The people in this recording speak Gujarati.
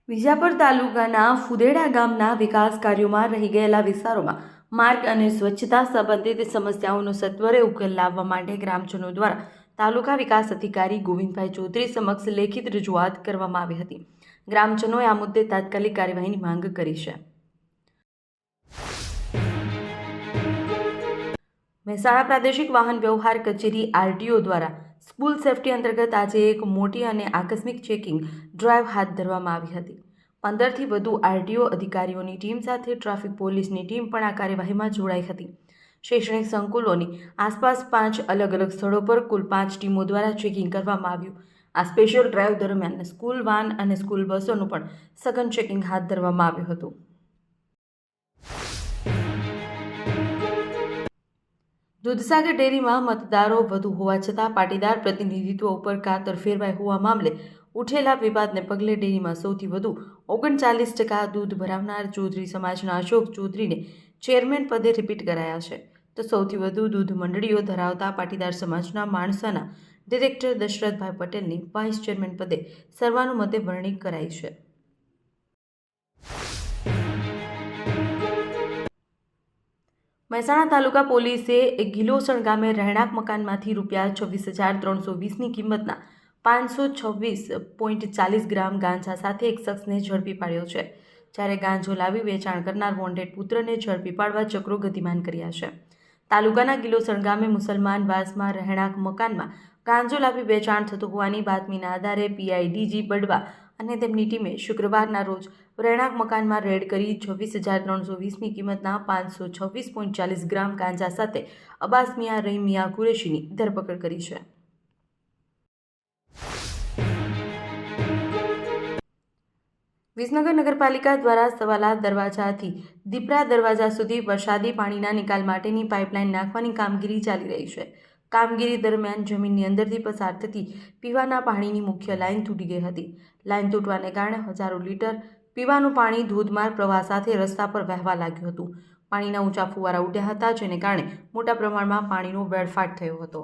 વિજાપુર તાલુકાના ફુદેડા ગામના વિકાસ કાર્યોમાં રહી ગયેલા વિસ્તારોમાં માર્ગ અને સ્વચ્છતા સંબંધિત સમસ્યાઓનો સત્વરે ઉકેલ લાવવા માટે ગ્રામજનો દ્વારા તાલુકા વિકાસ અધિકારી ગોવિંદભાઈ ચૌધરી સમક્ષ લેખિત રજૂઆત કરવામાં આવી હતી. ગ્રામજનોએ આ મુદ્દે તાત્કાલિક કાર્યવાહીની માંગ કરી છે. મહેસાણા પ્રાદેશિક વાહન વ્યવહાર કચેરી RTO દ્વારા સ્કૂલ સેફટી અંતર્ગત આજે એક મોટી અને આકસ્મિક ચેકિંગ ડ્રાઈવ હાથ ધરવામાં આવી હતી. 15થી વધુ RTO અધિકારીઓની ટીમ સાથે ટ્રાફિક પોલીસની ટીમ પણ આ કાર્યવાહીમાં જોડાઈ હતી. શૈક્ષણિક સંકુલોની આસપાસ 5 અલગ અલગ સ્થળો પર કુલ 5 ટીમો દ્વારા ચેકિંગ કરવામાં આવ્યું. આ સ્પેશિયલ ડ્રાઈવ દરમિયાન સ્કૂલ વાન અને સ્કૂલ બસોનું પણ સઘન ચેકિંગ હાથ ધરવામાં આવ્યું હતું. દૂધસાગર ડેરીમાં મતદારો વધુ હોવા છતાં પાટીદાર પ્રતિનિધિત્વ ઉપર કાતર ફેરવાય હોવા મામલે ઉઠેલા વિવાદને પગલે ડેરીમાં સૌથી વધુ 39% દૂધ ભરાવનાર ચૌધરી સમાજના અશોક ચૌધરીને ચેરમેન પદે રિપીટ કરાયા છે, તો સૌથી વધુ દૂધ મંડળીઓ ધરાવતા પાટીદાર સમાજના માણસાના ડિરેક્ટર દશરથભાઈ પટેલની વાઇસ ચેરમેન પદે સર્વાનુમતે વરણી કરાઈ છે. મહેસાણા તાલુકા પોલીસે ગિલોસણ ગામે રહેણાંક મકાનમાંથી ₹26,320ની કિંમતના 526.40 ગ્રામ ગાંજા સાથે એક શખ્સને ઝડપી પાડ્યો છે, જ્યારે ગાંજો લાવી વેચાણ કરનાર વોન્ટેડ પુત્રને ઝડપી પાડવા ચક્રો ગતિમાન કર્યા છે. તાલુકાના ગિલોસણ ગામે મુસલમાન વાસમાં રહેણાંક મકાનમાં ગાંજો લાવી વેચાણ થતું હોવાની બાતમીના આધારે PIDG બડવા અને તેમની ટીમે શુક્રવારના રોજ રહેણાંક મકાનમાં રેડ કરી 26,320ની કિંમતના 526.40 ગ્રામ ગાંજા સાથે અબ્બાસ મિયા રહીમ મિયા કુરેશીની ધરપકડ કરી છે. વિસનગર નગરપાલિકા દ્વારા સવાલા દરવાજાથી દીપરા દરવાજા સુધી વરસાદી પાણીના નિકાલ માટેની પાઇપલાઇન નાખવાની કામગીરી ચાલી રહી છે. કામગીરી દરમિયાન જમીનની અંદરથી પસાર થતી પીવાના પાણીની મુખ્ય લાઇન તૂટી ગઈ હતી. લાઇન તૂટવાને કારણે હજારો લીટર પીવાનું પાણી ધોધમાર પ્રવાહ સાથે રસ્તા પર વહેવા લાગ્યું હતું. પાણીના ઊંચા ફુવારા ઉડ્યા હતા, જેને કારણે મોટા પ્રમાણમાં પાણીનો વેડફાટ થયો હતો.